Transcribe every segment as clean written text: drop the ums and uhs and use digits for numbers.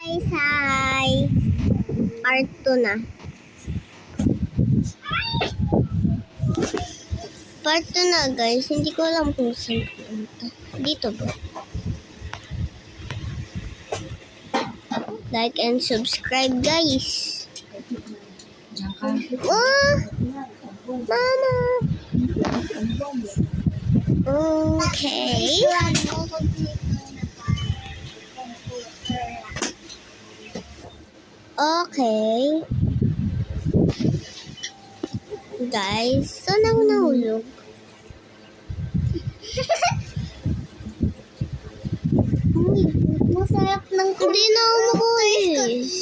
Guys, hi! Part 2 na. Part 2 na guys, hindi ko alam kung saan punta. Dito ba? Like and subscribe guys! Oh! Mama! Okay. Okay. Guys, saan ako nahulog? Uy, masarap ng hindi na ako makulis.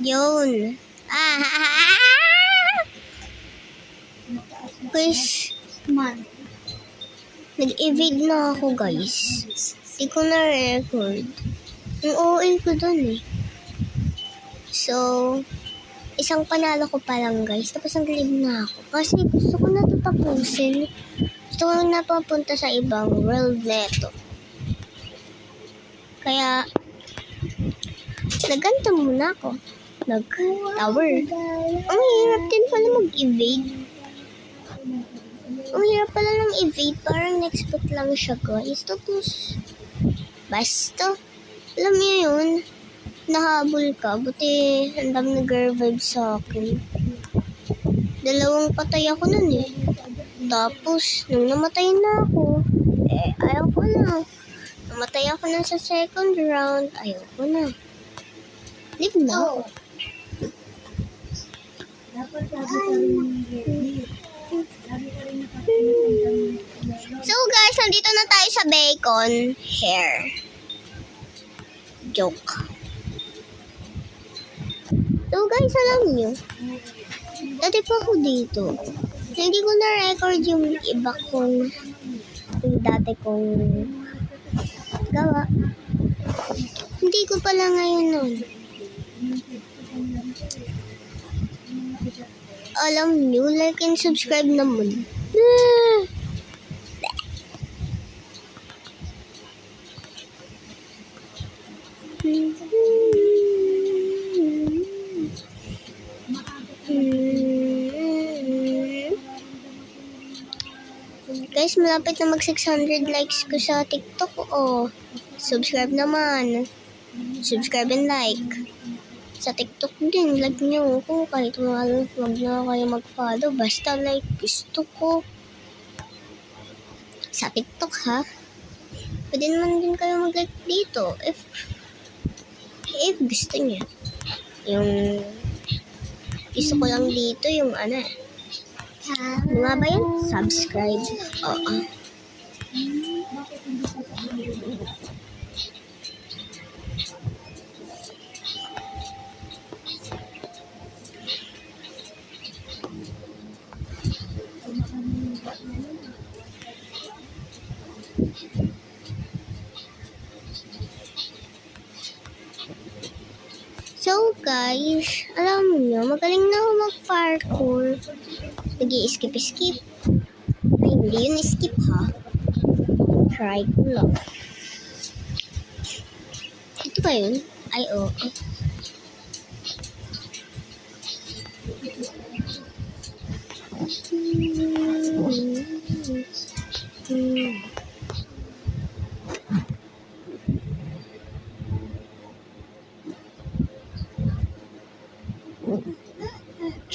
Yun. Guys, nag-evade na ako guys. Hindi ko na-record. Ang OA ko dun eh. So, isang panalo ko pa lang guys. Tapos nag-leave na ako. Kasi gusto ko na ito tapusin. Gusto ko na papunta sa ibang world neto. Kaya, nagganto muna ako. Nag-tower. Ang hirap din pala mag-evade. Ang hirap pala ng evade. Parang expect lang siya guys. Tapos, basta. Alam niyo yun. Nahabol ka. Buti, ang dami nag-revive sa akin. 2 patay ako nun eh. Tapos, nung namatay na ako, ayaw ko na. Namatay ako na sa second round. Ayaw ko na. Leave na ako. So guys, nandito na tayo sa bacon hair. Joke. So guys, alam nyo, dati pa ako dito. Hindi ko na-record yung iba kong yung dati kong gawa. Hindi ko pala ngayon nun. Alam nyo, like and subscribe naman. Guys, malapit na mag 600 likes ko sa TikTok. Oh, subscribe naman. Subscribe and like. Sa TikTok din, like nyo ako. Kahit wag na kayo mag-follow. Basta like, gusto ko. Sa TikTok ha. Pwede naman din kayo mag-like dito. If gusto niya. Yung gusto ko lang dito yung ano eh. Ano nga ba yan? Subscribe. Oo. So guys, alam niyo, magaling na ako mag-parkour. Nag-i-skip. Ay, hindi yun skip ha. Try ko lang. Ito ba yun? Ay, oo.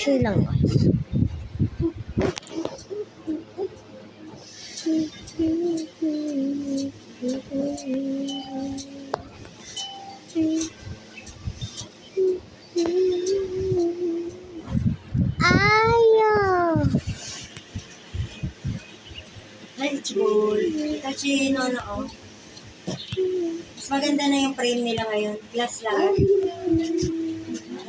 Sure lang guys. Ayaw! Ay, chibol. Kasi, no. maganda na yung frame nila ngayon. Glass lahat.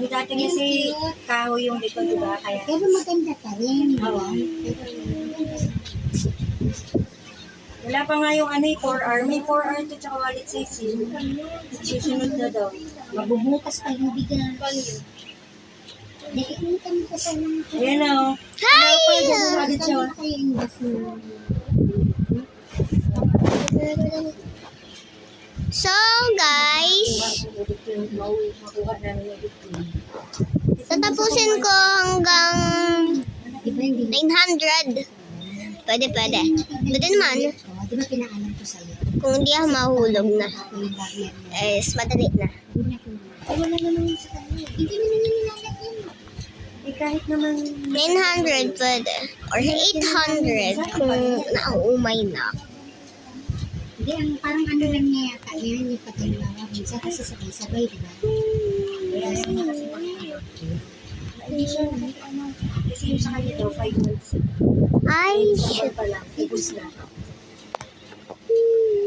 Yung dati kasi kahoy yung likod, diba? Kaya, Pero maganda pa rin. Oo. Wala pa nga yung ano, 4R. May 4R to tsaka wallet size. Susunod na daw. Mabubukas pa yung bigas. Nakikita mo ko sa mga Ayan na, oh. Hi! Wallet siya, oh. kayo yung gas mo. So, guys, tatapusin ko hanggang Di ba hindi? 900. Pwede. Pwede naman. Di ba pinaalam ko sa'yo? Kung hindi ako mahulog na. Ako yung bagay mo. Madali na. Ay, wala naman yung sa kanya. Hindi mo naman nilalagyan mo. Eh, kahit naman... 900 pwede. Or 800 kung nauumay na. Hindi, ang parang ano lang niya yata. Yan yung pagkalawa. Minsan kasi sabay-sabay, di ba? Kaya yun kasi hindi siya ano. Kasi yung sa kanya daw, 5 months. Ay, Sabay pa lang. Ibus na.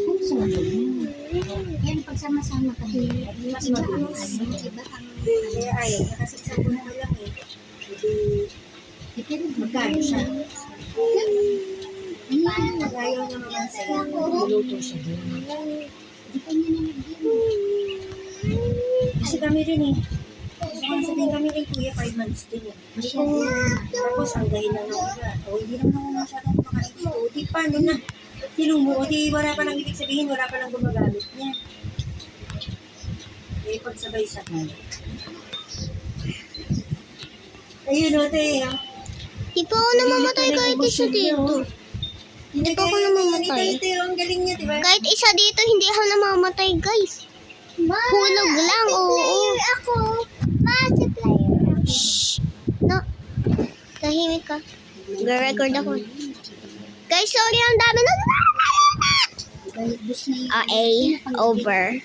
Ano sa mga yan, pagsama-sama kayo. Mas Iba ang mabilis. ano, iba ang... Kaya ayaw, kasi sa una ko lang eh. Hindi, Pero magkano siya? Pag ayaw niya naman sa'yo, luluto siya din. Di pa niya nalagyan. Kasi kami rin eh. Kung sabihin kami rin kuya, 5 months din eh. Tapos ang dahilan ng iba, o hindi naman ako masyadong makain dito. O di paano na? Sinumuo, di wala pa lang ibig sabihin, wala pa lang gumagamit niya. Eh, pagsabay-sabay. Ayun o, te. di pa ako namamatay kahit isa dito. Hindi pa ako namamatay. Ito ang galing niya, di ba? Kahit isa dito, hindi ako namamatay, guys. Hulog lang, oo. Ako. Multiplier. Shh. No. Tahimik ka. Nag-record ako. Guys, sorry, ang dami na. Bus na yun. A. Over.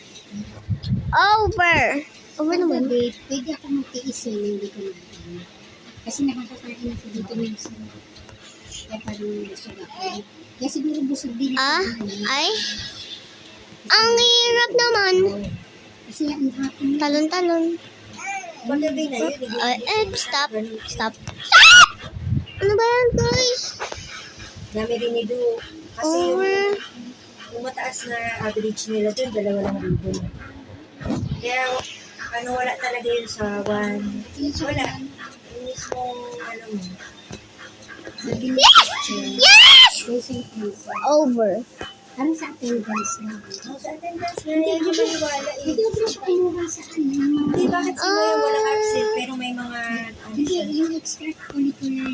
Over naman. Babe, pwede ako magtiis eh, hindi ko na. Kasi nakakakain ako dito minsan. Kaya parang busog ako. Kaya siguro busog din ako. Ay. Ang hirap naman. Kasi ang hapon na. Talon-talon. Paggabi na yun. Stop. Ano ba yan, guys? Dami rin ni Du. Kasi Over. yung mataas na average nila doon, 2,000 na. Kaya, ano, wala talaga yun sa 1. Wala. Yung mismong, ano mo. Yes! Kasi Over. parang sa attendance na. Sa attendance na, yan yung maniwala eh. Hindi ko siya kumuha sa ano. Hindi, bakit si Maya walang absent, pero may mga, ano Hindi, siya. yung extracurricular